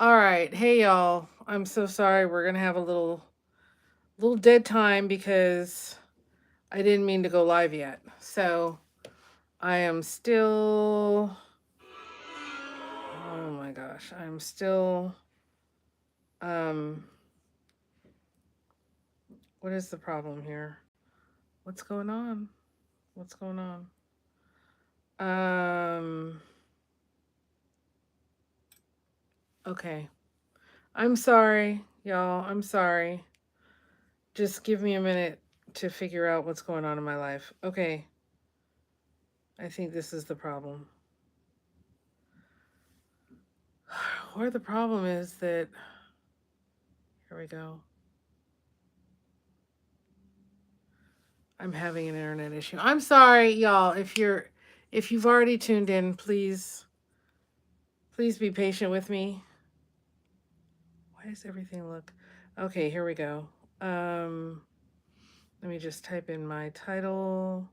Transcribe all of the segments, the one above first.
All right. Hey y'all. I'm so sorry. We're going to have a little dead time because I didn't mean to go live yet. So, I am still oh my gosh. I'm still um what is the problem here? What's going on? What's going on? Um okay. I'm sorry, y'all. I'm sorry. Just give me a minute to figure out what's going on in my life. Okay. I think this is the problem. Or the problem is that here we go. I'm having an internet issue. I'm sorry, y'all. If you've already tuned in, please be patient with me. Why does everything look okay? Here we go. Um, Let me just type in my title.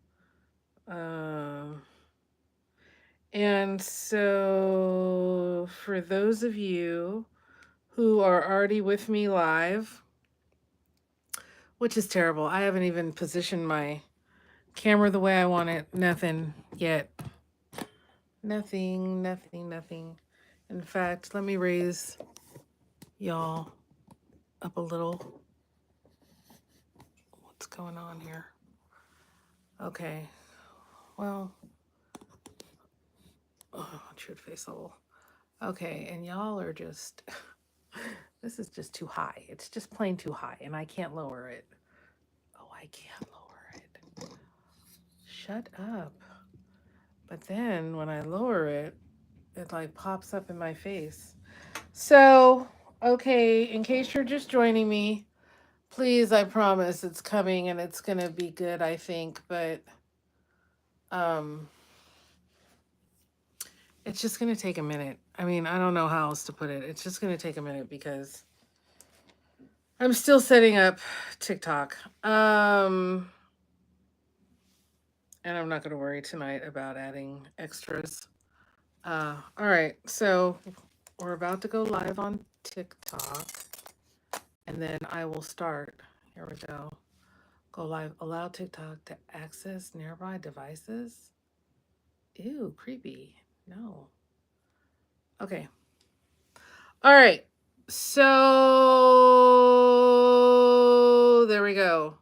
Um, and so for those of you who are already with me live, which is terrible, I haven't even positioned my camera the way I want it. Nothing yet. Nothing. In fact, let me raise y'all up a little. What's going on here? Okay. Well, should face level. Okay, and y'all are just this is just too high. It's just plain too high, and I can't lower it. Oh, I can't lower it. Shut up. But then when I lower it, it like pops up in my face. So, okay, in case you're just joining me, please, I promise it's coming and it's gonna be good, I think, but um it's just gonna take a minute. I mean, I don't know how else to put it. It's just gonna take a minute because I'm still setting up TikTok. And I'm not gonna worry tonight about adding extras. All right, so we're about to go live on TikTok, and then I will start. Here we go. Go live. Allow TikTok to access nearby devices. Ew, creepy. No. Okay. All right. So there we go.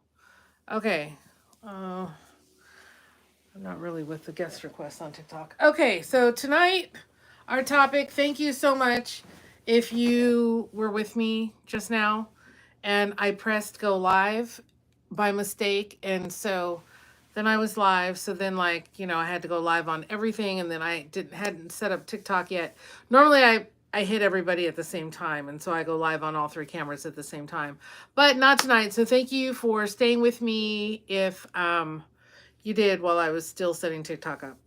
Okay. I'm not really with the guest requests on TikTok. Okay, so tonight, our topic, thank you so much if you were with me just now and I pressed go live by mistake. And so then I was live. So then, like, I had to go live on everything. And then I hadn't set up TikTok yet. Normally, I hit everybody at the same time. And so I go live on all three cameras at the same time, but not tonight. So thank you for staying with me if you did while I was still setting TikTok up.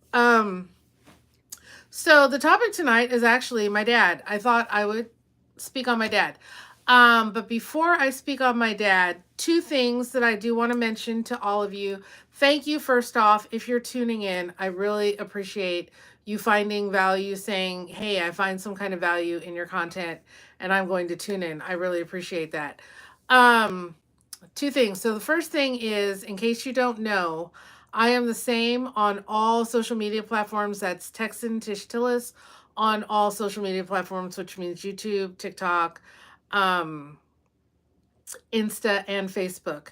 So the topic tonight is actually my dad. I thought I would speak on my dad. But before I speak on my dad, two things that I do want to mention to all of you. Thank you, first off, if you're tuning in. I really appreciate you finding value, saying, hey, I find some kind of value in your content and I'm going to tune in. I really appreciate that. Um, Two things. So the first thing is, in case you don't know, I am the same on all social media platforms. That's Texan Tish Tillis on all social media platforms, which means YouTube, TikTok, um, Insta, and Facebook.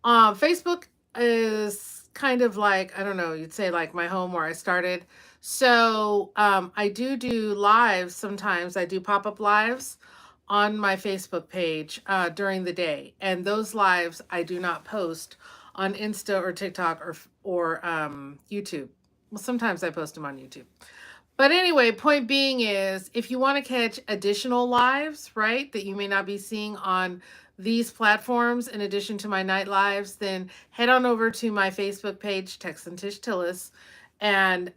Facebook is kind of like, I don't know, you'd say like my home where I started. So I do lives sometimes. I do pop up lives on my Facebook page during the day, and those lives I do not post on Insta or TikTok or YouTube. Well, sometimes I post them on YouTube. But anyway, point being is if you want to catch additional lives, right, that you may not be seeing on these platforms in addition to my night lives, then head on over to my Facebook page, Texan Tish Tillis, and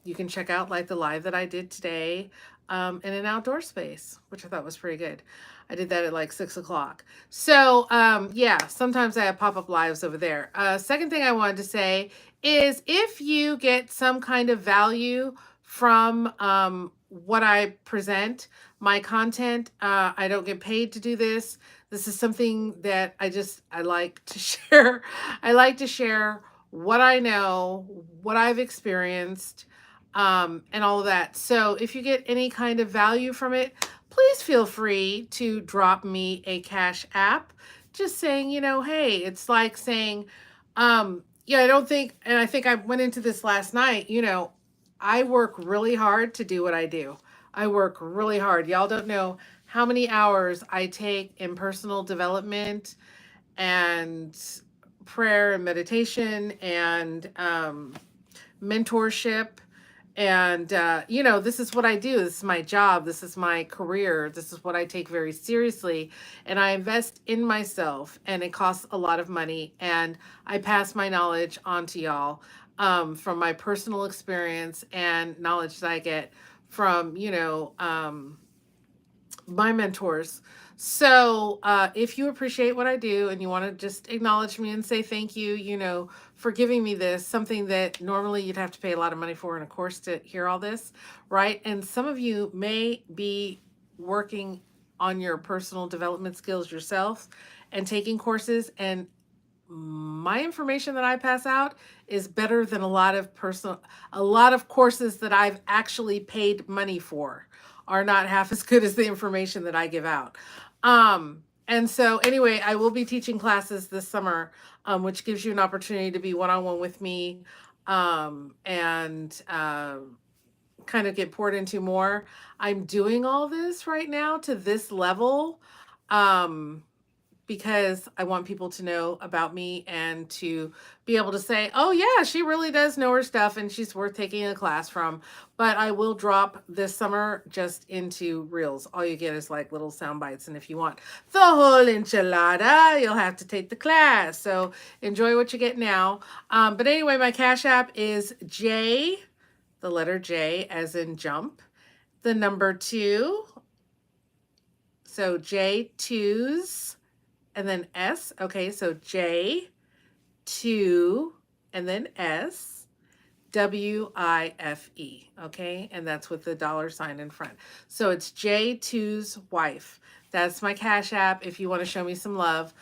you can check out like the live that I did today in an outdoor space, which I thought was pretty good. I did that at like 6 o'clock. So yeah, sometimes I have pop-up lives over there. Second thing I wanted to say is if you get some kind of value from what I present, my content. I don't get paid to do this. This is something that I like to share. I like to share what I know, what I've experienced, and all of that. So if you get any kind of value from it, please feel free to drop me a cash app. Just saying, hey, it's like saying, yeah, I don't think, and I think I went into this last night, I work really hard to do what I do. I work really hard. Y'all don't know how many hours I take in personal development and prayer and meditation and mentorship. And, this is what I do. This is my job. This is my career. This is what I take very seriously. And I invest in myself, and it costs a lot of money. And I pass my knowledge on to y'all from my personal experience and knowledge that I get from, my mentors. So if you appreciate what I do and you want to just acknowledge me and say thank you, for giving me this, something that normally you'd have to pay a lot of money for in a course to hear all this, right? And some of you may be working on your personal development skills yourself and taking courses, and my information that I pass out is better than a lot of courses that I've actually paid money for are not half as good as the information that I give out. And so anyway, I will be teaching classes this summer, which gives you an opportunity to be one-on-one with me, and kind of get poured into more. I'm doing all this right now to this level. Because I want people to know about me and to be able to say, oh, yeah, she really does know her stuff and she's worth taking a class from. But I will drop this summer just into Reels. All you get is like little sound bites. And if you want the whole enchilada, you'll have to take the class. So enjoy what you get now. But anyway, my Cash App is J, the letter J as in jump, the number 2. So J2s. And then S. Okay, so J, 2, and then S, WIFE. Okay, and that's with the $ in front. So it's J2's wife. That's my Cash App if you want to show me some love.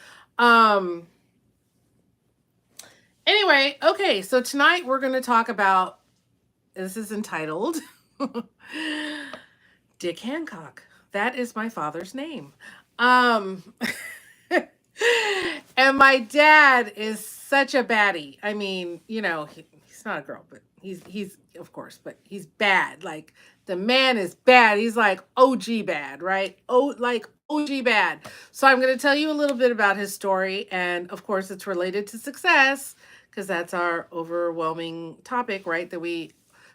Anyway, okay, so tonight we're going to talk about, this is entitled Dick Hancock. That is my father's name. And my dad is such a baddie. I mean, he's not a girl, but he's of course, but he's bad. Like the man is bad. He's like OG bad, right? Oh, like OG bad. So I'm going to tell you a little bit about his story, and of course, it's related to success because that's our overwhelming topic, right? That we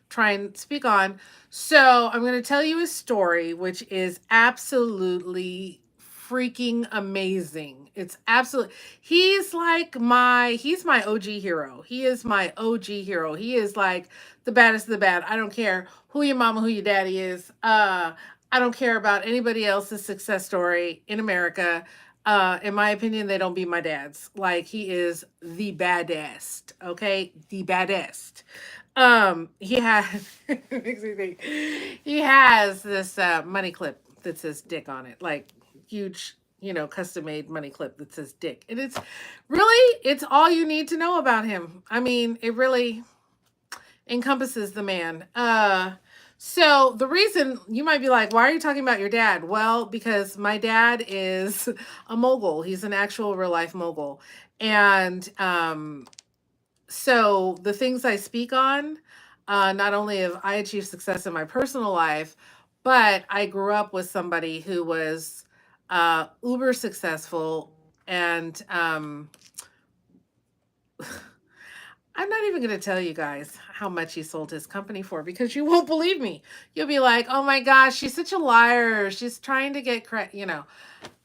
try and speak on. So I'm going to tell you a story, which is absolutely freaking amazing. It's absolutely, he's my OG hero. He is my OG hero. He is like the baddest of the bad. I don't care who your mama, who your daddy is. I don't care about anybody else's success story in America. In my opinion, they don't beat my dad's. Like, he is the baddest. Okay, the baddest. He has makes me think. He has this money clip that says dick on it, like huge, custom made money clip that says dick. And it's all you need to know about him. I mean, it really encompasses the man. So the reason you might be like, why are you talking about your dad? Well, because my dad is a mogul. He's an actual real life mogul. And so the things I speak on, not only have I achieved success in my personal life, but I grew up with somebody who was uber successful. And I'm not even going to tell you guys how much he sold his company for, because you won't believe me. You'll be like, oh my gosh, she's such a liar. She's trying to get credit,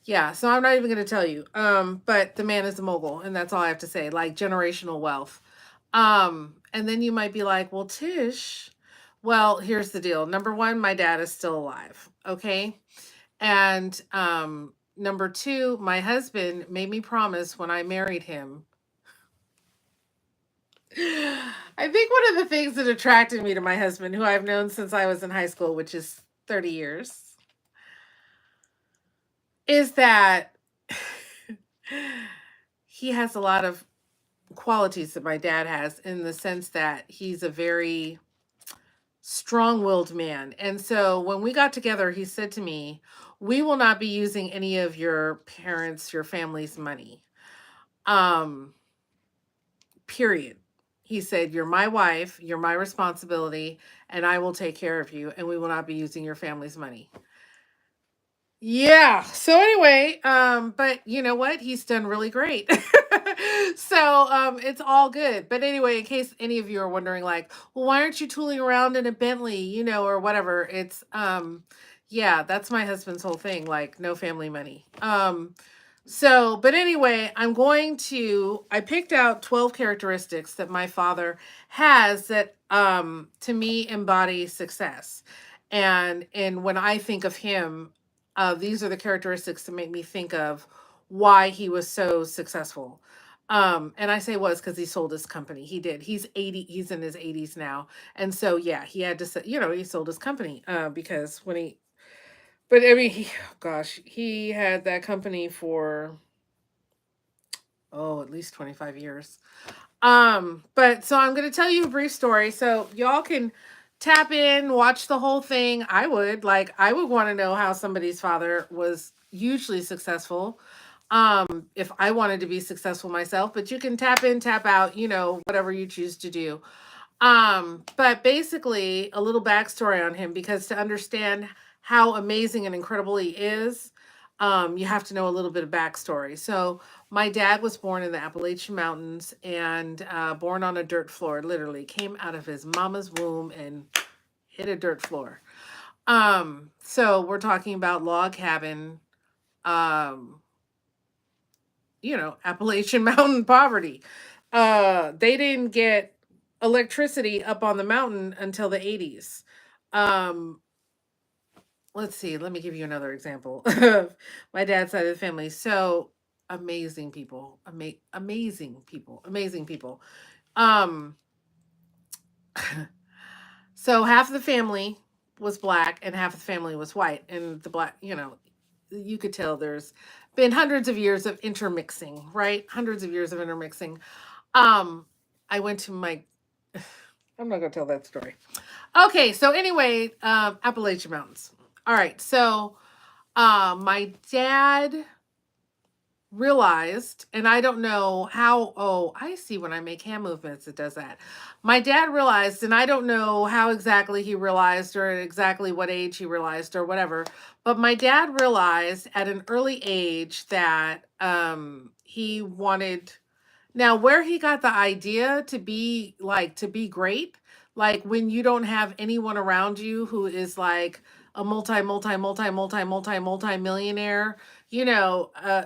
Yeah, so I'm not even going to tell you. But the man is a mogul, and that's all I have to say, like generational wealth. And then you might be like, well, Tish, well, here's the deal. Number 1, my dad is still alive. Okay. And number 2, my husband made me promise when I married him. I think one of the things that attracted me to my husband, who I've known since I was in high school, which is 30 years is that he has a lot of qualities that my dad has, in the sense that he's a very strong-willed man. And so when we got together, he said to me, "We will not be using any of your parents, your family's money. Um, period." He said, "You're my wife, you're my responsibility, and I will take care of you, and we will not be using your family's money." Yeah. So anyway, but you know what? He's done really great. So it's all good. But anyway, in case any of you are wondering, like, well, why aren't you tooling around in a Bentley, or whatever? It's yeah, that's my husband's whole thing, like no family money. So, but anyway, I picked out 12 characteristics that my father has that to me embody success. And when I think of him, these are the characteristics that make me think of why he was so successful. And I say was because he sold his company. He did. He's 80, he's in his 80s now. And so yeah, he had to say, he sold his company because when he but I mean, gosh, he had that company for at least 25 years. But so I'm going to tell you a brief story so y'all can tap in, watch the whole thing. I would want to know how somebody's father was hugely successful. If I wanted to be successful myself, but you can tap in, tap out, whatever you choose to do. But basically, a little backstory on him, because to understand how amazing and incredible he is, you have to know a little bit of backstory. So, my dad was born in the Appalachian Mountains, and born on a dirt floor, literally came out of his mama's womb and hit a dirt floor. So we're talking about log cabin, um, Appalachian Mountain poverty. They didn't get electricity up on the mountain until the 80s. Um, let's see, let me give you another example of my dad's side of the family. So amazing people, amazing people, amazing people. Um, so half of the family was black and half of the family was white. And the black, you could tell there's been hundreds of years of intermixing, right? Hundreds of years of intermixing. Um, I went to my I'm not gonna tell that story. Okay, so anyway, Appalachian Mountains. All right, so my dad realized, and I don't know how, oh, I see when I make hand movements, it does that. My dad realized, and I don't know how exactly he realized or at exactly what age he realized or whatever, but my dad realized at an early age that he wanted, now, where he got the idea to be great, like when you don't have anyone around you who is like a multi millionaire, you know, uh,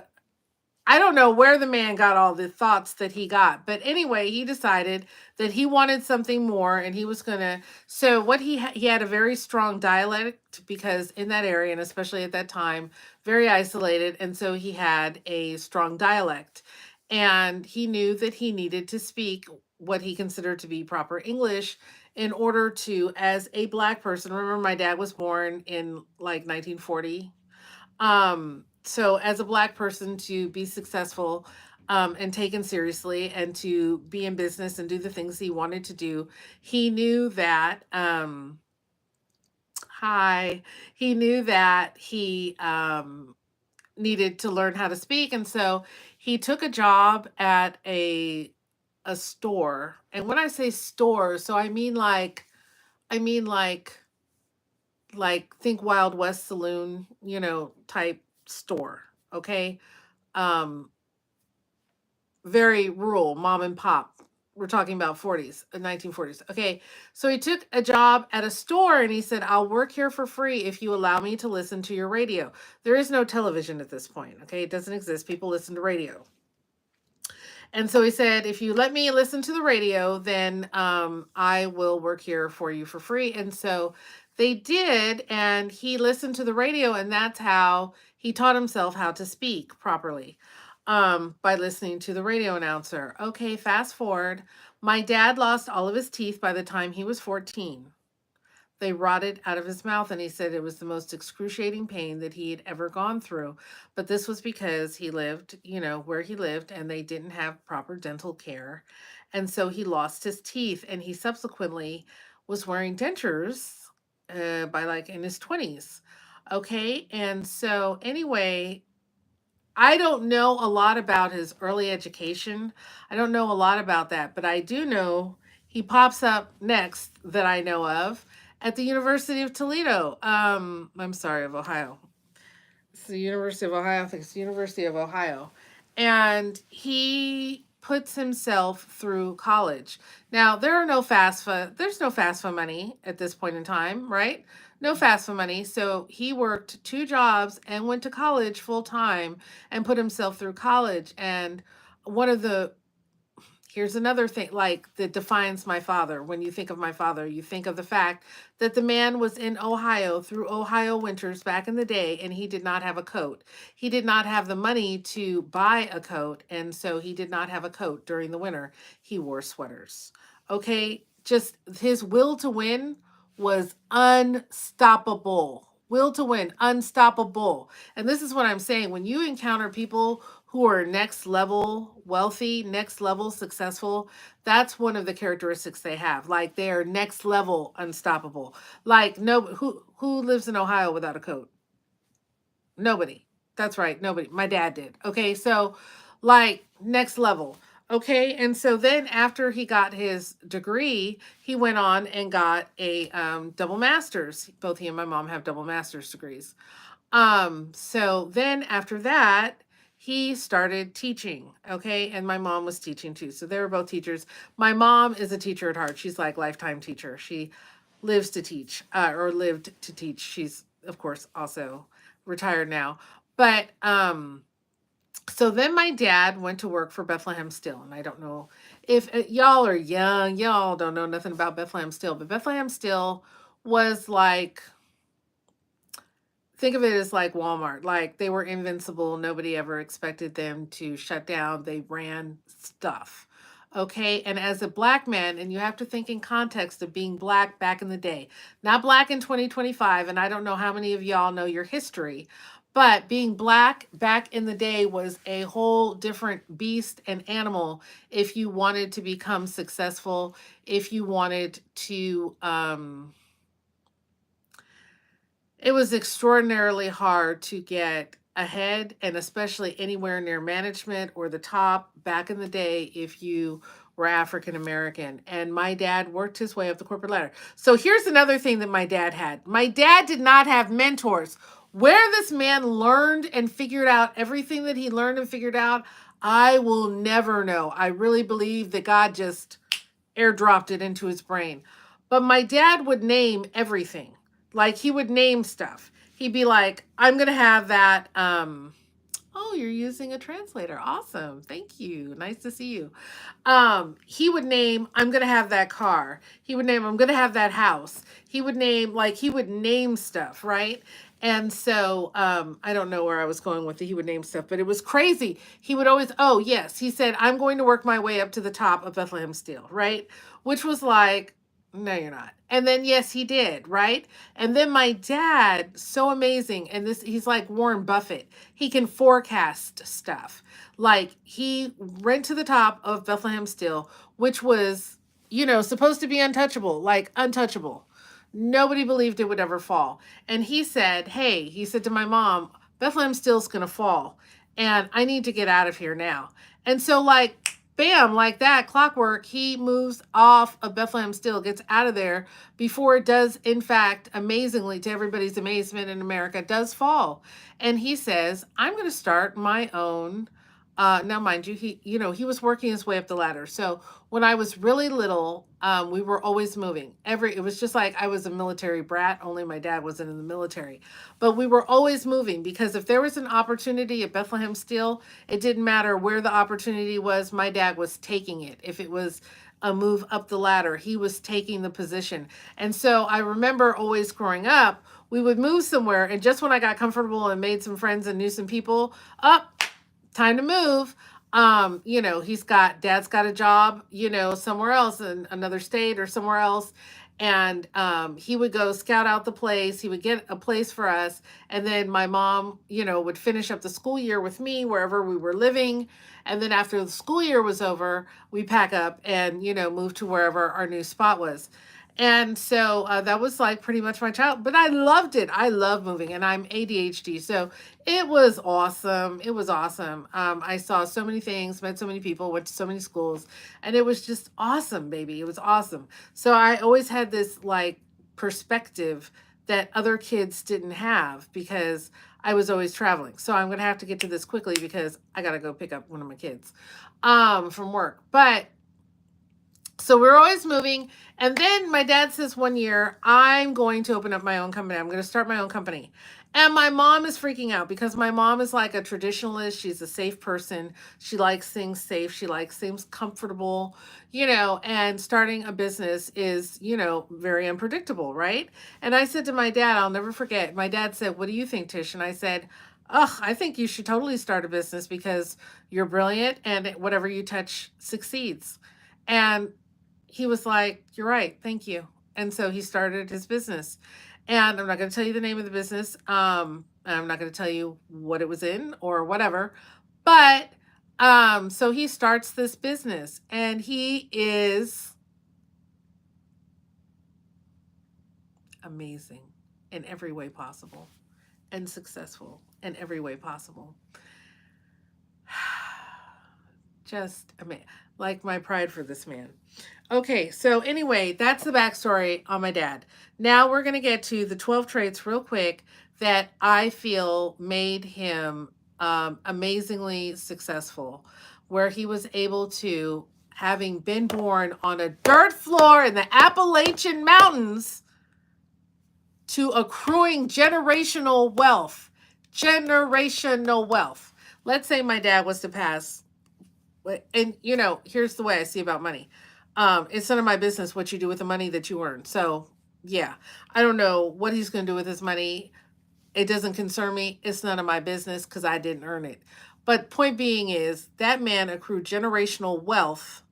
I don't know where the man got all the thoughts that he got, but anyway, he decided that he wanted something more, and he was gonna. So what he had a very strong dialect, because in that area, and especially at that time, very isolated, and so he had a strong dialect, and he knew that he needed to speak what he considered to be proper English in order to, as a black person. Remember, my dad was born in like 1940. So as a black person, to be successful and taken seriously, and to be in business and do the things he wanted to do, he knew that hi, he knew that he needed to learn how to speak, and so he took a job at a store. And when I say store, so I mean like think Wild West saloon, type store, okay? Um very rural, mom and pop. We're talking about 40s, 1940s. Okay. So he took a job at a store, and he said, "I'll work here for free if you allow me to listen to your radio." There is no television at this point, okay? It doesn't exist. People listen to radio. And so he said, "If you let me listen to the radio, then I will work here for you for free." And so they did. And he listened to the radio. And that's how he taught himself how to speak properly, by listening to the radio announcer. Okay, fast forward. My dad lost all of his teeth by the time he was 14. They rotted out of his mouth, and he said it was the most excruciating pain that he had ever gone through. But this was because he lived, where he lived, and they didn't have proper dental care. And so he lost his teeth, and he subsequently was wearing dentures by like in his 20s. Okay. And so, anyway, I don't know a lot about his early education. I don't know a lot about that, but I do know he pops up next that I know of at the University of Toledo. I'm sorry, of Ohio. It's the University of Ohio. I think it's the University of Ohio. And he puts himself through college. Now, there's no FAFSA money at this point in time, right? No FAFSA money. So he worked two jobs and went to college full time and put himself through college. And one of the here's another thing like that defines my father. When you think of my father, you think of the fact that the man was in Ohio through Ohio winters back in the day, and he did not have a coat. He did not have the money to buy a coat, and so he did not have a coat during the winter. He wore sweaters. Okay, just his will to win was unstoppable. Will to win, unstoppable. And this is what I'm saying. When you encounter people who are next level wealthy, next level successful, that's one of the characteristics they have. Like they are next level unstoppable. Like no who lives in Ohio without a coat? Nobody. That's right, nobody. My dad did. Okay, so like next level. Okay, and so then after he got his degree, he went on and got a double master's. Both he and my mom have double master's degrees. So then after that, he started teaching. Okay. And my mom was teaching too. So they were both teachers. My mom is a teacher at heart. She's like lifetime teacher. She lives to teach, or lived to teach. She's of course also retired now. But so then my dad went to work for Bethlehem Steel. And I don't know if y'all are young, y'all don't know nothing about Bethlehem Steel, but Bethlehem Steel was like, think of it as like Walmart. Like they were invincible. Nobody ever expected them to shut down. They ran stuff. Okay. And as a black man, and you have to think in context of being black back in the day, not black in 2025. And I don't know how many of y'all know your history, but being black back in the day was a whole different beast and animal. If you wanted to become successful, if you wanted to, it was extraordinarily hard to get ahead, and especially anywhere near management or the top back in the day if you were African American. And my dad worked his way up the corporate ladder. So here's another thing that my dad had. My dad did not have mentors. Where this man learned and figured out everything that he learned and figured out, I will never know. I really believe that God just airdropped it into his brain. But my dad would name everything. Like he would name stuff. He'd be like, I'm gonna have that. Oh, you're using a translator. Awesome. Thank you. Nice to see you. He would name, I'm gonna have that car. He would name, I'm gonna have that house. He would name, like he would name stuff, right? And so I don't know where I was going with it. He would name stuff, but it was crazy. He would always, oh yes, he said, I'm going to work my way up to the top of Bethlehem Steel, right? Which was like, no, you're not. And then yes, he did, right? And then my dad, so amazing. And this, he's like Warren Buffett. He can forecast stuff. Like he went to the top of Bethlehem Steel, which was, supposed to be untouchable, like untouchable. Nobody believed it would ever fall. And he said, hey, he said to my mom, Bethlehem Steel's going to fall and I need to get out of here now. And so like, bam, like that, clockwork, he moves off of Bethlehem Steel, gets out of there before it does, in fact, amazingly, to everybody's amazement in America, does fall. And he says, I'm going to start my own. Now, mind you, he was working his way up the ladder. So when I was really little, we were always moving. It was just like I was a military brat, only my dad wasn't in the military. But we were always moving because if there was an opportunity at Bethlehem Steel, it didn't matter where the opportunity was, my dad was taking it. If it was a move up the ladder, he was taking the position. And so I remember always growing up, we would move somewhere, and just when I got comfortable and made some friends and knew some people, up, time to move. Dad's got a job, somewhere else in another state or somewhere else. And he would go scout out the place. He would get a place for us, and then my mom, would finish up the school year with me wherever we were living. And then after the school year was over, we pack up and move to wherever our new spot was. And so that was like pretty much my child, but I loved it. I love moving, and I'm ADHD, so it was awesome. It was awesome. I saw so many things, met so many people, went to so many schools, and it was just awesome, baby. It was awesome. So I always had this like perspective that other kids didn't have because I was always traveling. So I'm going to have to get to this quickly because I got to go pick up one of my kids from work. But so we're always moving. And then my dad says one year, I'm going to open up my own company. I'm going to start my own company. And my mom is freaking out because my mom is like a traditionalist. She's a safe person. She likes things safe. She likes things comfortable, and starting a business is, very unpredictable, right? And I said to my dad, I'll never forget, my dad said, what do you think, Tish? And I said, I think you should totally start a business because you're brilliant and whatever you touch succeeds. And he was like, you're right, thank you. And so he started his business. And I'm not going to tell you the name of the business. I'm not going to tell you what it was in or whatever. But so he starts this business, and he is amazing in every way possible and successful in every way possible. Just like my pride for this man. Okay, so anyway, that's the backstory on my dad. Now we're going to get to the 12 traits real quick that I feel made him amazingly successful, where he was able to, having been born on a dirt floor in the Appalachian Mountains, to accruing generational wealth. Generational wealth. Let's say my dad was to pass, and here's the way I see about money. It's none of my business what you do with the money that you earn. So yeah, I don't know what he's going to do with his money. It doesn't concern me. It's none of my business because I didn't earn it. But point being is that man accrued generational wealth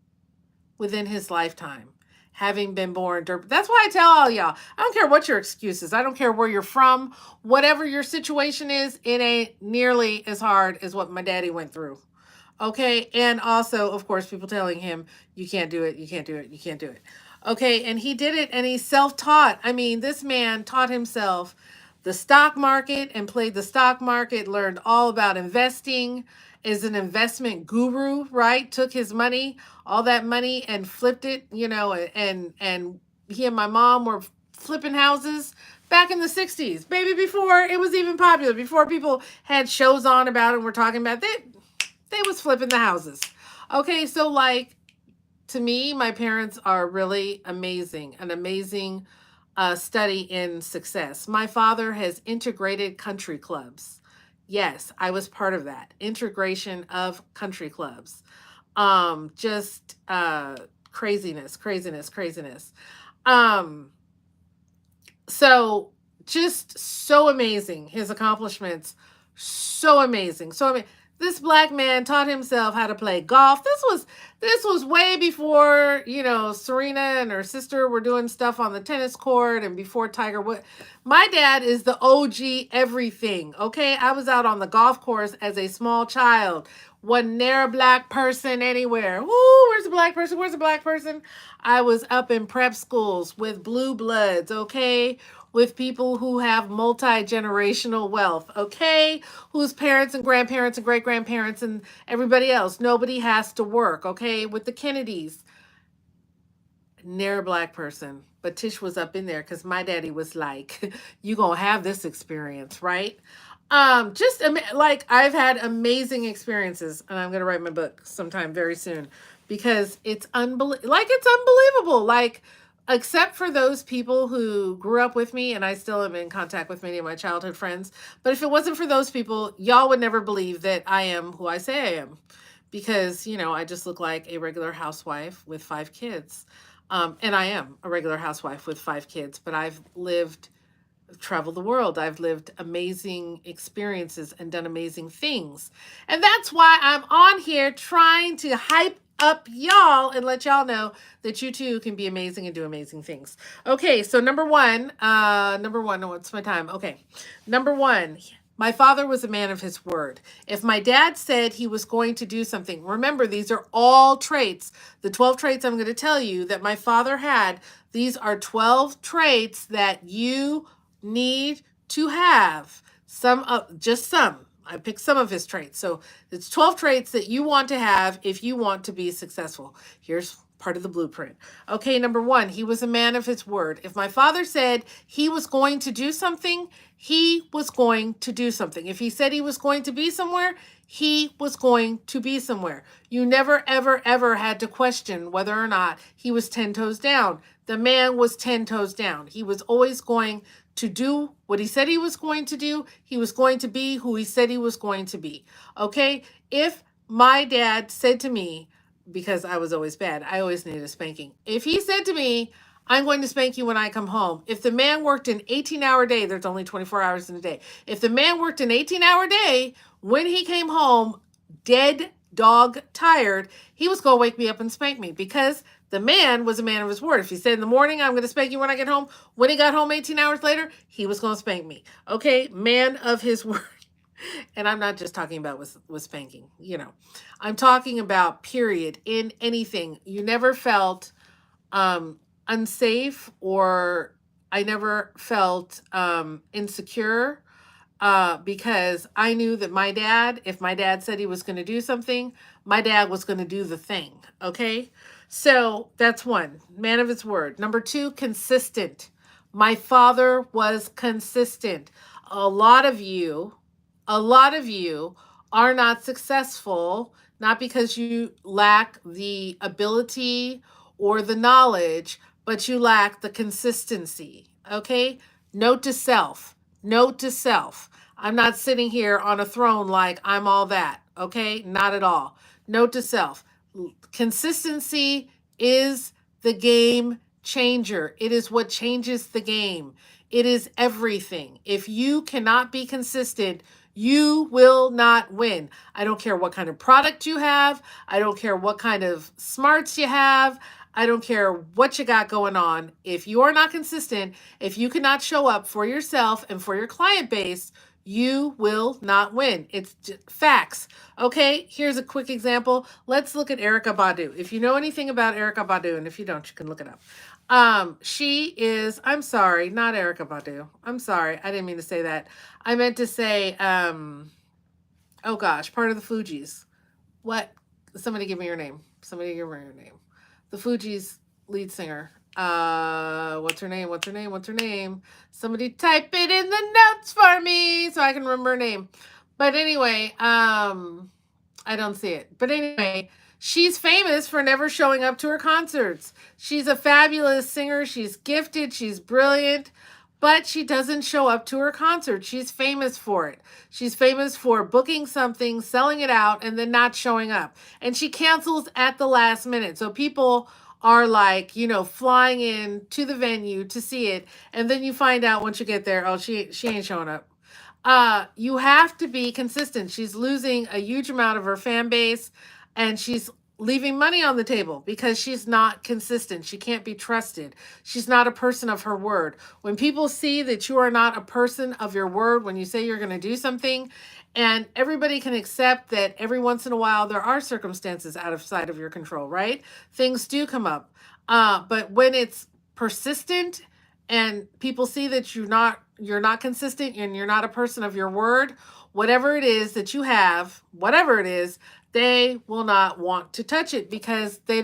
within his lifetime, having been born. That's why I tell all y'all, I don't care what your excuse is. I don't care where you're from. Whatever your situation is, it ain't nearly as hard as what my daddy went through. Okay. And also, of course, people telling him, you can't do it. You can't do it. You can't do it. Okay. And he did it, and he's self-taught. I mean, this man taught himself the stock market and played the stock market, learned all about investing, is an investment guru, right? Took his money, all that money, and flipped it, and he and my mom were flipping houses back in the 60s, baby, before it was even popular, before people had shows on about it and were talking about it. They was flipping the houses. Okay, so like, to me, my parents are really amazing, an amazing study in success. My father has integrated country clubs. Yes, I was part of that integration of country clubs. Just craziness, craziness, craziness. Um, so just so amazing. His accomplishments, so amazing. This black man taught himself how to play golf. This was way before, Serena and her sister were doing stuff on the tennis court, and before Tiger Woods. My dad is the OG everything. Okay, I was out on the golf course as a small child. Wasn't there a black person anywhere? Woo, where's the black person? Where's the black person? I was up in prep schools with blue bloods, okay? With people who have multi-generational wealth, okay? Whose parents and grandparents and great-grandparents and everybody else, nobody has to work, okay? With the Kennedys. Never a black person. But Tish was up in there because my daddy was like, you gonna have this experience, right? Just like, I've had amazing experiences, and I'm gonna write my book sometime very soon because it's unbelievable. Like, except for those people who grew up with me, and I still am in contact with many of my childhood friends. But if it wasn't for those people, y'all would never believe that I am who I say I am, because I just look like a regular housewife with 5 kids. And I am a regular housewife with 5 kids, but I've traveled the world. I've lived amazing experiences and done amazing things. And that's why I'm on here trying to hype up y'all and let y'all know that you too can be amazing and do amazing things. Okay, so number one, what's my time? Okay. Number one, my father was a man of his word. If my dad said he was going to do something, remember, these are all traits. The 12 traits I'm going to tell you that my father had, these are 12 traits that you need to have. Just some. I picked some of his traits. So it's 12 traits that you want to have if you want to be successful. Here's part of the blueprint. Okay, number one, he was a man of his word. If my father said he was going to do something, he was going to do something. If he said he was going to be somewhere, he was going to be somewhere. You never, ever, ever had to question whether or not he was 10 toes down. The man was 10 toes down. He was always going to do what he said he was going to do. He was going to be who he said he was going to be. Okay? If my dad said to me, because I was always bad, I always needed a spanking. If he said to me, I'm going to spank you when I come home. If the man worked an 18-hour day, there's only 24 hours in a day. If the man worked an 18-hour day, when he came home, dead dog tired, he was going to wake me up and spank me because the man was a man of his word. If he said in the morning, I'm going to spank you when I get home, when he got home 18 hours later, he was going to spank me. Okay, man of his word. And I'm not just talking about with spanking, you know. I'm talking about period in anything. You never felt unsafe, or I never felt insecure because I knew that my dad, if my dad said he was going to do something, my dad was going to do the thing. Okay. So that's one, man of his word. Number two, consistent. My father was consistent. A lot of you, a lot of you are not successful, not because you lack the ability or the knowledge, but you lack the consistency. Okay. Note to self. Note to self. I'm not sitting here on a throne like I'm all that. Okay. Not at all. Note to self. Consistency is the game changer. It is what changes the game. It is everything. If you cannot be consistent, you will not win. I don't care what kind of product you have. I don't care what kind of smarts you have. I don't care what you got going on. If you are not consistent, if you cannot show up for yourself and for your client base, you will not win. It's just facts. Okay, here's a quick example. Let's look at Erykah Badu. If you know anything about Erykah Badu, and if you don't, you can look it up. She is, I'm sorry, not Erykah Badu. I'm sorry, I didn't mean to say that. I meant to say, oh gosh, part of the Fugees. What? Somebody give me your name. Somebody give me your name. The Fugees lead singer. What's her name? What's her name? What's her name? Somebody type it in the notes for me so I can remember her name. But anyway, I don't see it. But anyway, she's famous for never showing up to her concerts. She's a fabulous singer. She's gifted. She's brilliant. But she doesn't show up to her concert. She's famous for it. She's famous for booking something, selling it out, and then not showing up. And she cancels at the last minute. So people are like, you know, flying in to the venue to see it. And then you find out once you get there, oh, she ain't showing up. You have to be consistent. She's losing a huge amount of her fan base, and she's leaving money on the table because she's not consistent. She can't be trusted. She's not a person of her word. When people see that you are not a person of your word, when you say you're going to do something, and everybody can accept that every once in a while there are circumstances outside of your control, right? Things do come up. But when it's persistent and people see that you're not consistent and you're not a person of your word, whatever it is that you have, whatever it is, they will not want to touch it because they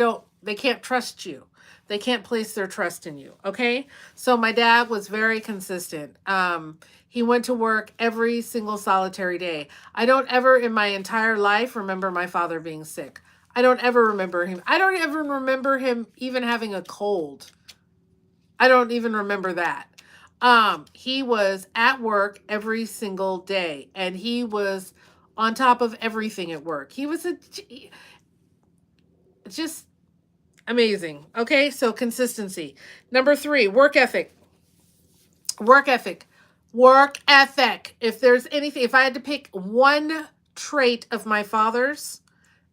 can't trust you. They can't place their trust in you. Okay. So my dad was very consistent. He went to work every single solitary day. I don't ever in my entire life remember my father being sick. I don't ever remember him. I don't ever remember him even having a cold. I don't even remember that. He was at work every single day, and he was on top of everything at work. He was just amazing. Okay, so consistency. Number 3, work ethic. Work ethic. Work ethic. If there's anything, if I had to pick one trait of my father's,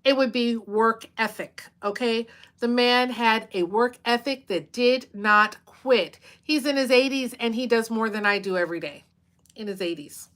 It would be work ethic. Okay. The man had a work ethic that did not quit. He's in his 80s and he does more than I do every day in his 80s.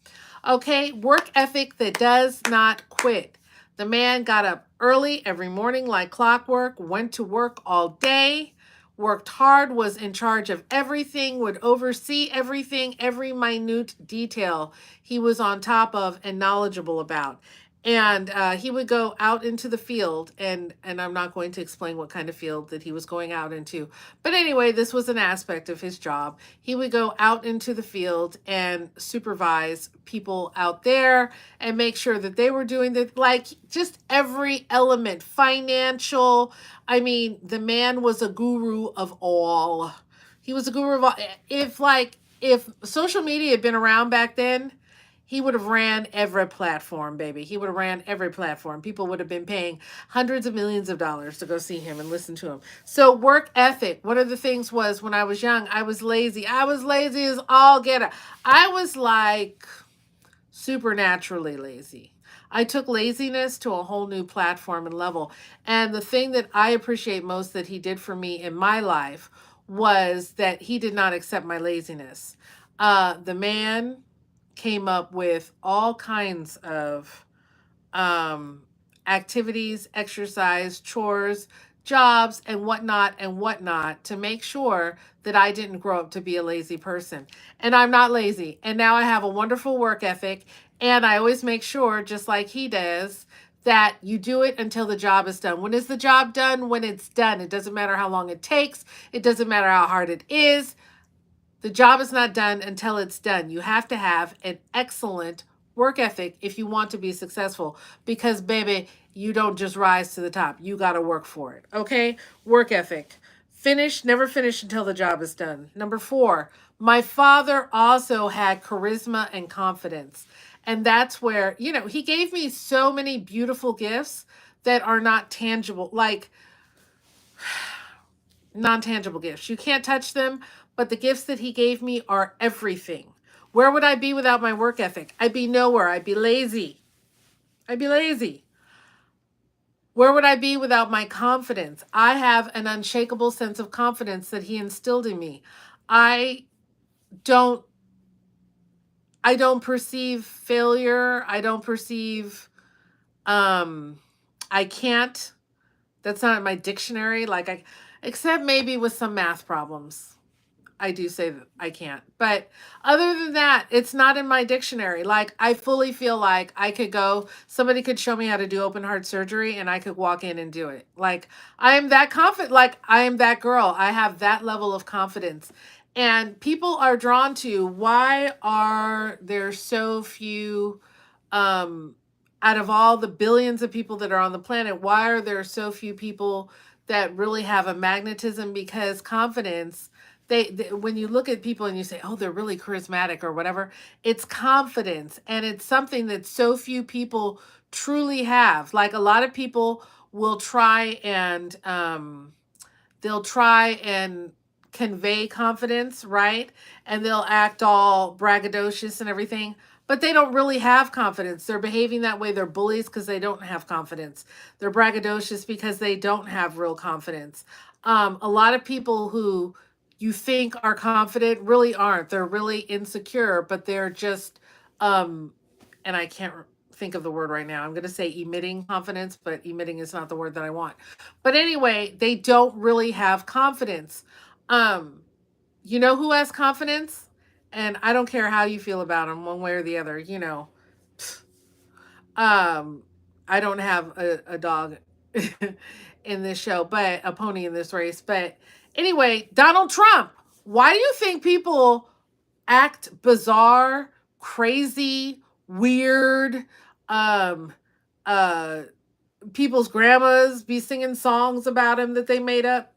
Okay. Work ethic that does not quit. The man got up early every morning like clockwork, went to work all day, worked hard, was in charge of everything, would oversee everything, every minute detail he was on top of and knowledgeable about. And he would go out into the field, and I'm not going to explain what kind of field that he was going out into, but anyway, this was an aspect of his job. He would go out into the field and supervise people out there and make sure that they were doing the, like, just every element, financial. I mean, the man was a guru of all. He was a guru of all. If social media had been around back then, he would have ran every platform, baby. He would have ran every platform. People would have been paying hundreds of millions of dollars to go see him and listen to him. So work ethic. One of the things was when I was young, I was lazy. I was lazy as all get out. I was like supernaturally lazy. I took laziness to a whole new platform and level. And the thing that I appreciate most that he did for me in my life was that he did not accept my laziness. The man came up with all kinds of um, activities, exercise, chores, jobs, and whatnot to make sure that I didn't grow up to be a lazy person. And I'm not lazy. And now I have a wonderful work ethic. And I always make sure, just like he does, that you do it until the job is done. When is the job done? When it's done. It doesn't matter how long it takes. It doesn't matter how hard it is. The job is not done until it's done. You have to have an excellent work ethic if you want to be successful because, baby, you don't just rise to the top. You got to work for it. Okay? Work ethic. Never finish until the job is done. Number 4, my father also had charisma and confidence. And that's where, he gave me so many beautiful gifts that are not tangible, like non-tangible gifts. You can't touch them, but the gifts that he gave me are everything. Where would I be without my work ethic? I'd be nowhere. I'd be lazy. I'd be lazy. Where would I be without my confidence? I have an unshakable sense of confidence that he instilled in me. I don't I don't perceive failure. I don't perceive I can't. That's not in my dictionary, except maybe with some math problems. I do say that I can't. But other than that, it's not in my dictionary. Like, I fully feel like I could go, somebody could show me how to do open heart surgery and I could walk in and do it. Like, I am that confident. Like, I am that girl. I have that level of confidence. And people are drawn to, why are there so few, um, out of all the billions of people that are on the planet, why are there so few people that really have a magnetism? Because confidence, they when you look at people and you say, oh, they're really charismatic or whatever, it's confidence, and it's something that so few people truly have. Like, a lot of people will try and they'll try and convey confidence, right? And they'll act all braggadocious and everything, but they don't really have confidence. They're behaving that way. They're bullies because they don't have confidence. They're braggadocious because they don't have real confidence. A lot of people who you think are confident really aren't. They're really insecure, but they're just, and I can't think of the word right now. I'm going to say emitting confidence, but emitting is not the word that I want. But anyway, they don't really have confidence. Um, you know who has confidence? And I don't care how you feel about them, one way or the other, um, I don't have a dog in this show, but a pony in this race. But anyway, Donald Trump. Why do you think people act bizarre, crazy, weird? Um, uh, People's grandmas be singing songs about him that they made up.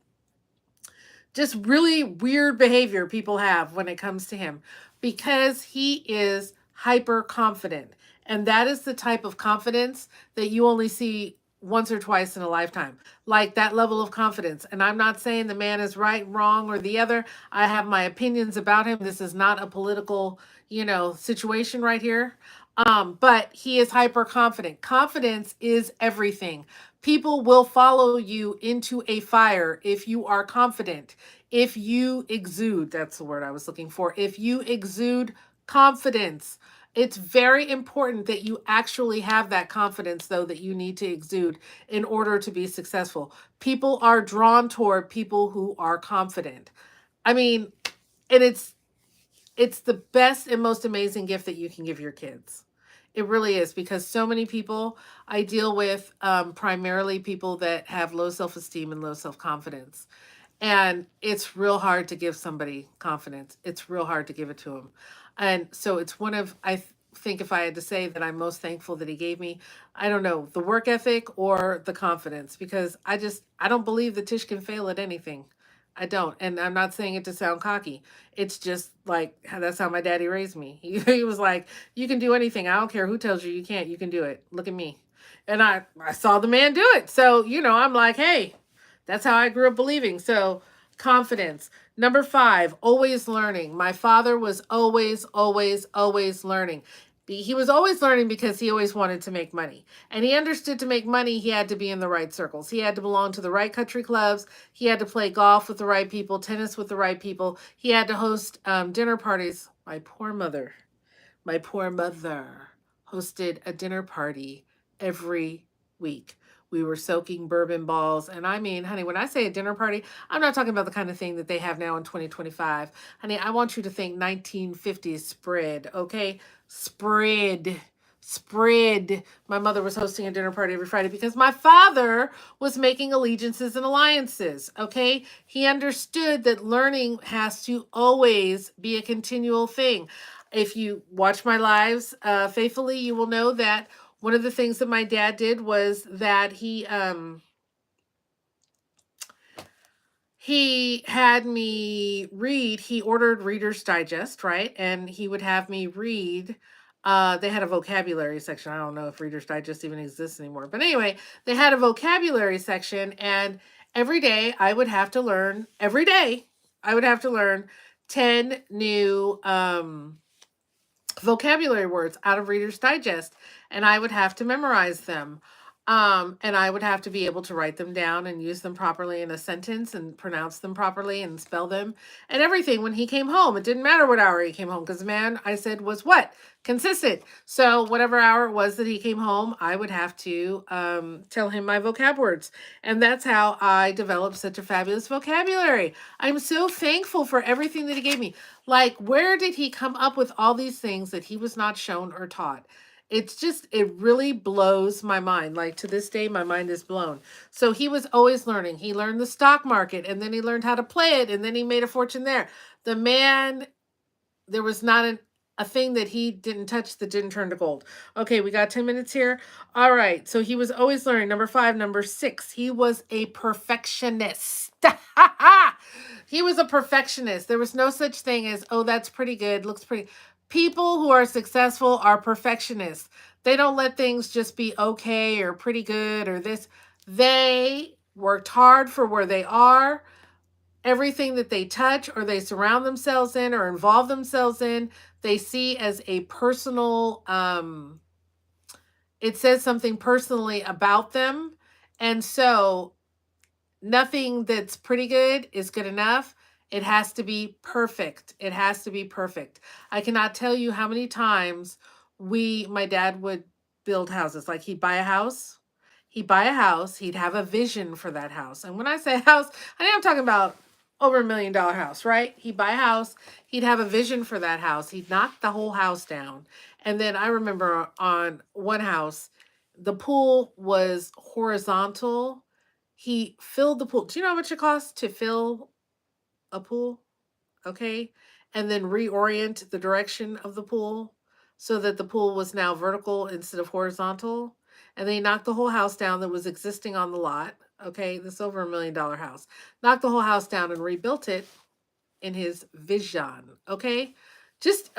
Just really weird behavior people have when it comes to him, because he is hyper confident. And that is the type of confidence that you only see once or twice in a lifetime, like that level of confidence. And I'm not saying the man is right, wrong, or the other. I have my opinions about him. This is not a political, situation right here. But he is hyper confident. Confidence is everything. People will follow you into a fire if you are confident. If you exude, that's the word I was looking for. If you exude confidence, it's very important that you actually have that confidence, though, that you need to exude in order to be successful. People are drawn toward people who are confident. I mean, and it's the best and most amazing gift that you can give your kids. It really is, because so many people I deal with, primarily people that have low self-esteem and low self-confidence. And it's real hard to give somebody confidence. It's real hard to give it to them. And so it's one of, think if I had to say that I'm most thankful that he gave me, I don't know, the work ethic or the confidence, because I don't believe that Tish can fail at anything. I don't. And I'm not saying it to sound cocky. It's just like, that's how my daddy raised me. He was like, you can do anything. I don't care who tells you you can't, you can do it. Look at me. And I saw the man do it. So, I'm like, hey, that's how I grew up believing. So, confidence. Number 5, always learning. My father was always, always, always learning. He was always learning because he always wanted to make money. And he understood to make money, he had to be in the right circles. He had to belong to the right country clubs. He had to play golf with the right people, tennis with the right people. He had to host dinner parties. My poor mother hosted a dinner party every week. We were soaking bourbon balls. And I mean, honey, when I say a dinner party, I'm not talking about the kind of thing that they have now in 2025. Honey, I want you to think 1950s spread, okay? Spread. Spread. My mother was hosting a dinner party every Friday because my father was making allegiances and alliances, okay? He understood that learning has to always be a continual thing. If you watch my lives faithfully, you will know that one of the things that my dad did was that he had me read. He ordered Reader's Digest, right? And he would have me read. They had a vocabulary section. I don't know if Reader's Digest even exists anymore. But anyway, they had a vocabulary section. And every day I would have to learn, 10 new vocabulary words out of Reader's Digest, and I would have to memorize them. And I would have to be able to write them down and use them properly in a sentence and pronounce them properly and spell them and everything when he came home. It didn't matter what hour he came home, because the man, I said, was what? Consistent. So whatever hour it was that he came home, I would have to tell him my vocab words. And that's how I developed such a fabulous vocabulary. I'm so thankful for everything that he gave me. Like, where did he come up with all these things that he was not shown or taught? It really blows my mind. Like, to this day, my mind is blown. So he was always learning. He learned the stock market, and then he learned how to play it, and then he made a fortune there. The man, there was not a thing that he didn't touch that didn't turn to gold. Okay, we got 10 minutes here. All right. So he was always learning. Number 5. Number 6, he was a perfectionist. He was a perfectionist. There was no such thing as, oh, that's pretty good, looks pretty. People who are successful are perfectionists. They don't let things just be okay or pretty good or this. They worked hard for where they are. Everything that they touch or they surround themselves in or involve themselves in, they see as a personal, it says something personally about them. And so nothing that's pretty good is good enough. It has to be perfect. It has to be perfect. I cannot tell you how many times my dad would build houses. Like, he'd buy a house. He'd have a vision for that house. And when I say house, I'm talking about over $1 million house, right? He'd buy a house. He'd have a vision for that house. He'd knock the whole house down. And then I remember on one house, the pool was horizontal. He filled the pool. Do you know how much it costs to fill a pool? Okay. And then reorient the direction of the pool so that the pool was now vertical instead of horizontal. And they knocked the whole house down that was existing on the lot. Okay. This over $1 million house. Knocked the whole house down and rebuilt it in his vision. Okay. Just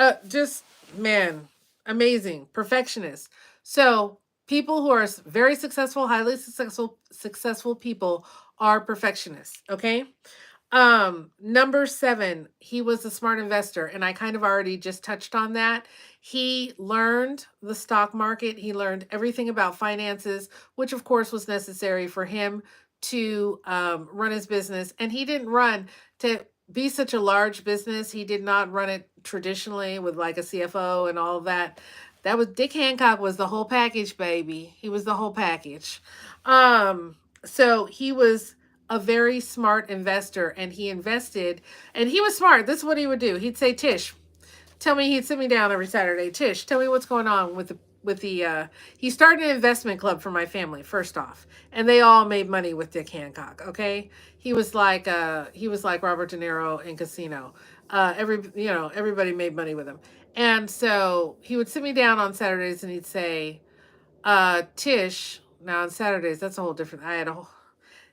man, amazing. Perfectionist. So people who are very successful, highly successful people are perfectionists. Okay. Number 7, he was a smart investor, and I kind of already just touched on that. He learned the stock market, he learned everything about finances, which of course was necessary for him to run his business. And he didn't run to be such a large business. He did not run it traditionally with like a CFO and all of that. That was Dick Hancock was the whole package, baby. He was the whole package. So he was a very smart investor, and he invested, and he was smart. This is what he would do. He'd say, Tish, tell me, he'd sit me down every Saturday. Tish, tell me what's going on with the he started an investment club for my family, first off. And they all made money with Dick Hancock. Okay. He was like Robert De Niro in Casino. Everybody made money with him. And so he would sit me down on Saturdays and he'd say, Tish, now on Saturdays, that's a whole different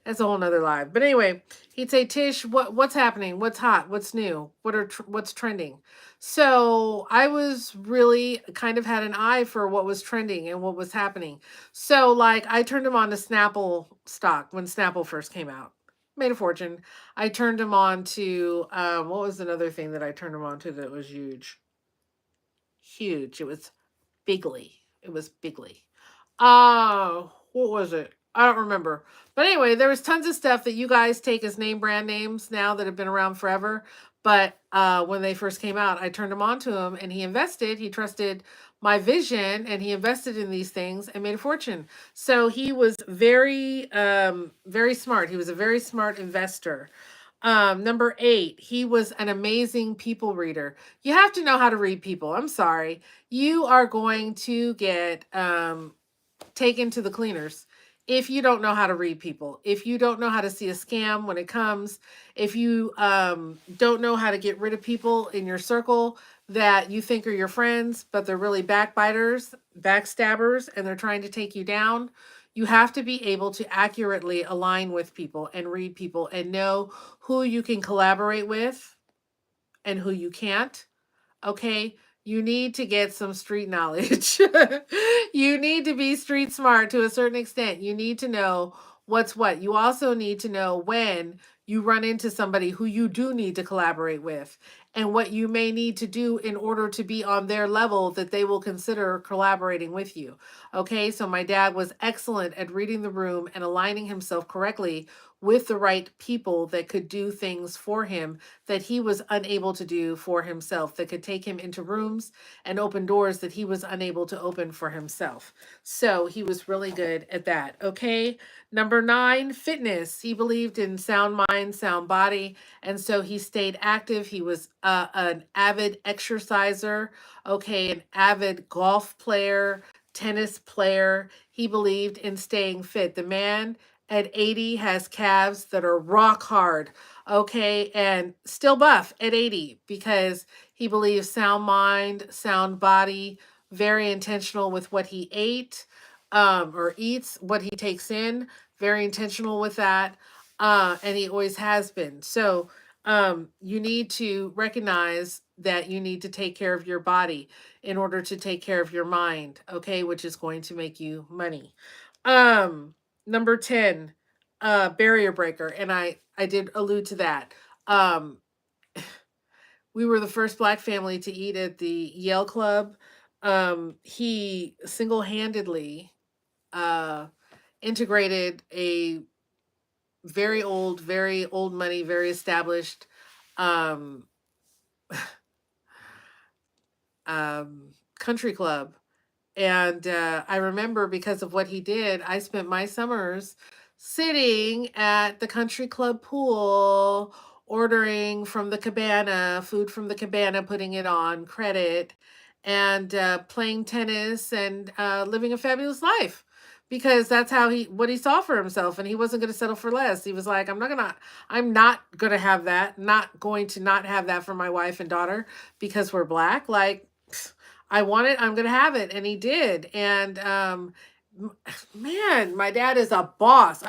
that's a whole nother live. But anyway, he'd say, Tish, what's happening? What's hot? What's new? What's trending? So I was really kind of had an eye for what was trending and what was happening. So like I turned him on to Snapple stock when Snapple first came out. Made a fortune. I turned him on to what was another thing that I turned him on to that was huge? Huge. It was Bigly. It was Bigly. What was it? I don't remember. But anyway, there was tons of stuff that you guys take as name brand names now that have been around forever. But when they first came out, I turned him on to him and he invested. He trusted my vision and he invested in these things and made a fortune. So he was very smart. He was a very smart investor. Number 8, he was an amazing people reader. You have to know how to read people. I'm sorry. You are going to get taken to the cleaners if you don't know how to read people, if you don't know how to see a scam when it comes, if you don't know how to get rid of people in your circle that you think are your friends but they're really backbiters, backstabbers, and they're trying to take you down. You have to be able to accurately align with people and read people and know who you can collaborate with and who you can't. Okay, you need to get some street knowledge. You need to be street smart to a certain extent. You need to know what's what. You also need to know when you run into somebody who you do need to collaborate with and what you may need to do in order to be on their level that they will consider collaborating with you. Okay, so my dad was excellent at reading the room and aligning himself correctly with the right people that could do things for him that he was unable to do for himself, that could take him into rooms and open doors that he was unable to open for himself. So he was really good at that. Okay. Number 9, fitness. He believed in sound mind, sound body. And so he stayed active. He was an avid exerciser. Okay. An avid golf player, tennis player. He believed in staying fit. The man at 80 has calves that are rock hard. Okay, and still buff at 80 because he believes sound mind, sound body, very intentional with what he ate or eats, what he takes in, very intentional with that. And he always has been. So you need to recognize that you need to take care of your body in order to take care of your mind, okay, which is going to make you money. Number 10, barrier breaker, and I did allude to that. Um, we were the first black family to eat at the Yale Club. He single-handedly uh, integrated a very old money, very established um, country club. And I remember because of what he did, I spent my summers sitting at the country club pool, ordering from the cabana, food from the cabana, putting it on credit, and playing tennis and living a fabulous life. Because that's what he saw for himself, and he wasn't going to settle for less. He was like, I'm not gonna have that, not going to not have that for my wife and daughter because we're black. Like, I want it, I'm gonna have it. And he did. And man, my dad is a boss.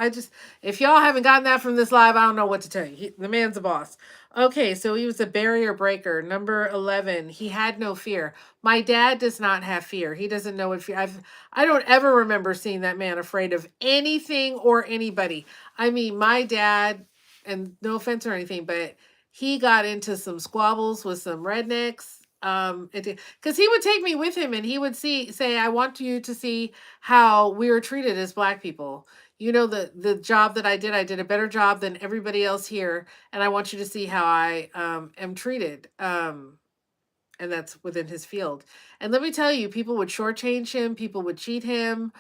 If y'all haven't gotten that from this live, I don't know what to tell you. The man's a boss. Okay, so he was a barrier breaker. Number 11, he had no fear. My dad does not have fear. He doesn't know what fear. I don't ever remember seeing that man afraid of anything or anybody. I mean, my dad and no offense or anything, but he got into some squabbles with some rednecks. Because he would take me with him, and he would say, "I want you to see how we were treated as Black people. You know, the job that I did a better job than everybody else here, and I want you to see how I am treated." And that's within his field. And let me tell you, people would shortchange him, people would cheat him,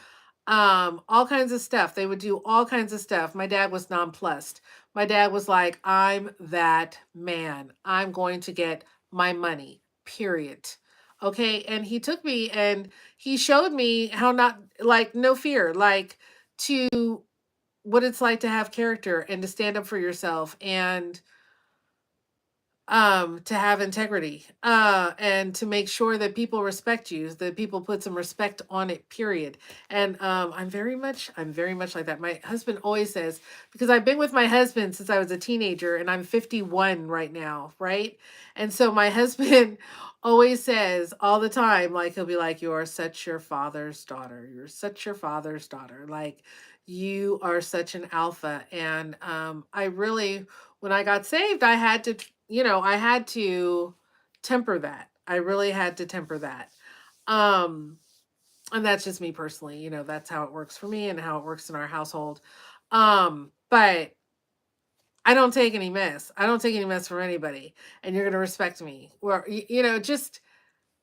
all kinds of stuff. They would do all kinds of stuff. My dad was nonplussed. My dad was like, "I'm that man. I'm going to get my money, period." Okay, and he took me and he showed me how, not like, no fear, like, to what it's like to have character and to stand up for yourself, and to have integrity, and to make sure that people respect you, that people put some respect on it, period. And I'm very much like that. My husband always says, because I've been with my husband since I was a teenager, and I'm 51 right now, right? And so my husband always says all the time, like, he'll be like, "You are such your father's daughter, you're such your father's daughter, like, you are such an alpha." And I really, when I got saved, I had to, I had to temper that. I really had to temper that. Um, and that's just me personally, that's how it works for me and how it works in our household. But I don't take any mess. I don't take any mess from anybody, and you're going to respect me. Or, just,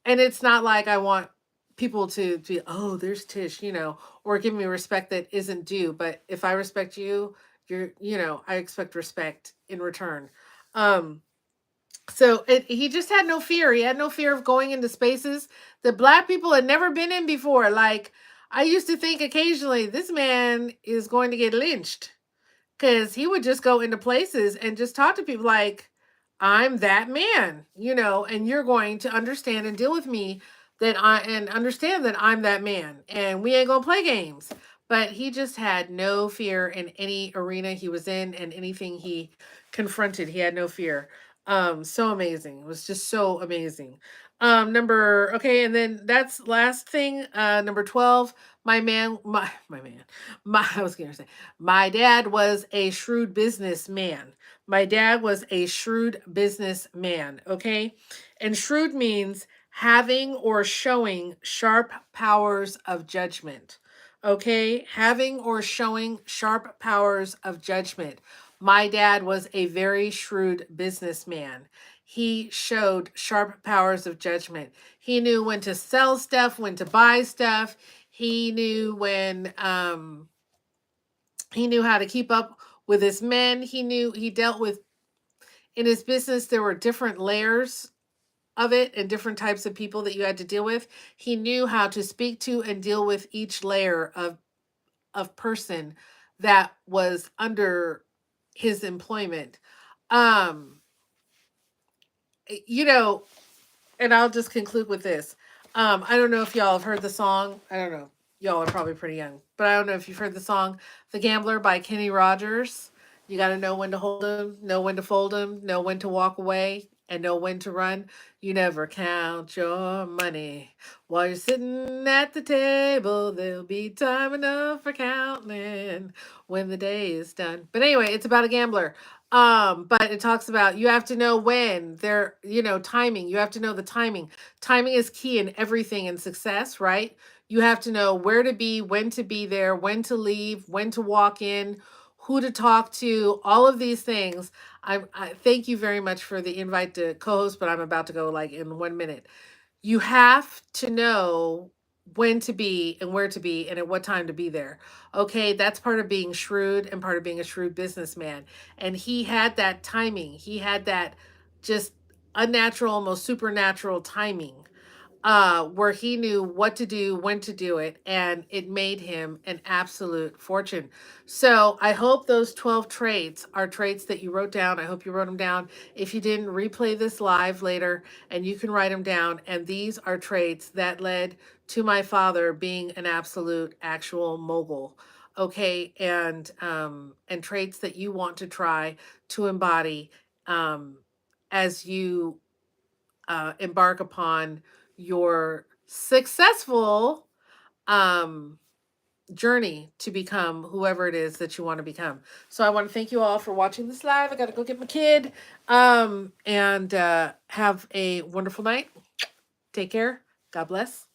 and it's not like I want people to be, "Oh, there's Tish," or give me respect that isn't due. But if I respect you, I expect respect in return. Um, so he just had no fear. He had no fear of going into spaces that Black people had never been in before. Like, I used to think occasionally, this man is going to get lynched, because he would just go into places and just talk to people like, "I'm that man, and you're going to understand and deal with me, and understand that I'm that man, and we ain't gonna play games." But he just had no fear in any arena he was in, and anything he confronted, he had no fear. So amazing. It was just so amazing. Number Okay, and then that's last thing, number 12, my man, I was gonna say, my dad was a shrewd businessman. My dad was a shrewd businessman, okay? And shrewd means having or showing sharp powers of judgment. Okay? Having or showing sharp powers of judgment. My dad was a very shrewd businessman. He showed sharp powers of judgment. He knew when to sell stuff, when to buy stuff. He knew when he knew how to keep up with his men. He dealt with, in his business, there were different layers of it and different types of people that you had to deal with. He knew how to speak to and deal with each layer of person that was under his employment. Um, you know, and I'll just conclude with this. I don't know if y'all have heard the song. I don't know. Y'all are probably pretty young, but I don't know if you've heard the song "The Gambler" by Kenny Rogers. You got to know when to hold 'em, know when to fold 'em, know when to walk away, and know when to run. You never count your money while you're sitting at the table. There'll be time enough for counting when the day is done. But anyway, it's about a gambler. But it talks about, you have to know when they're, timing. You have to know the timing. Timing is key in everything in success, right? You have to know where to be, when to be there, when to leave, when to walk in, who to talk to, all of these things. I thank you very much for the invite to co-host, but I'm about to go like in 1 minute. You have to know when to be and where to be and at what time to be there. Okay, that's part of being shrewd and part of being a shrewd businessman. And he had that timing. He had that just unnatural, almost supernatural timing, where he knew what to do, when to do it, and it made him an absolute fortune. So I hope those 12 traits are traits that you wrote down. I hope you wrote them down. If you didn't, replay this live later and you can write them down. And these are traits that led to my father being an absolute actual mogul. Okay, and traits that you want to try to embody, um, as you embark upon your successful, um, journey to become whoever it is that you want to become. So I want to thank you all for watching this live. I got to go get my kid. And have a wonderful night. Take care. God bless.